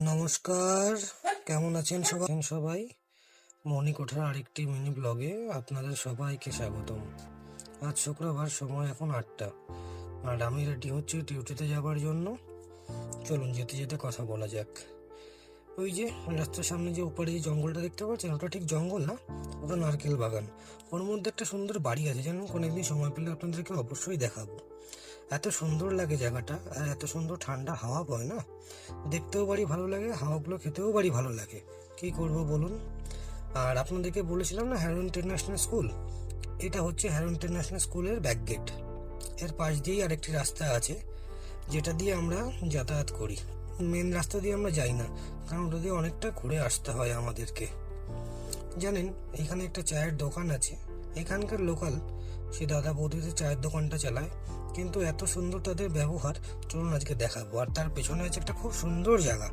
নমস্কার, কেমন আছেন সবাই? মণিকোঠার আরেকটি মিনি ব্লগে আপনাদের সবাইকে স্বাগতম। আজ শুক্রবার, সময় এখন 8টা, আর আমি রেডি হচ্ছি ডিউটিতে যাবার জন্য। চলুন যেতে যেতে কথা বলা যাক। ওই যে রাস্তার সামনে যে উপরে যে জঙ্গলটা দেখতে পাচ্ছেন, ওটা ঠিক জঙ্গল না, ওটা নারকেল বাগান। ওর মধ্যে একটা সুন্দর বাড়ি আছে, যেন কোনোদিন সময় পেলে আপনাদেরকে অবশ্যই দেখাবো। এত সুন্দর লাগে জায়গাটা, আর এত সুন্দর ঠান্ডা হাওয়া বয় না, দেখতেও বাড়ি ভালো লাগে, হাওয়াগুলো খেতেও বাড়ি ভালো লাগে। কি করব বলুন? আর আপনাদেরকে বলেছিলাম না হ্যারো ইন্টারন্যাশনাল স্কুল, এটা হচ্ছে হ্যারো ইন্টারন্যাশনাল স্কুলের ব্যাক গেট। এর পাশ দিয়েই আরেকটি রাস্তা আছে, যেটা দিয়ে আমরা যাতায়াত করি। মেন রাস্তা দিয়ে আমরা যাই না, কারণ ওটা দিয়ে অনেকটা ঘুরে আসতে হয় আমাদেরকে। জানেন, এখানে একটা চায়ের দোকান আছে, এখানকার লোকাল সে দাদা বৌদিদের চায়ের দোকানটা চালায়, কিন্তু এত সুন্দর তাদের ব্যবহার, চলুন আজকে দেখাবো। আর তার পেছনে আছে একটা খুব সুন্দর জায়গা,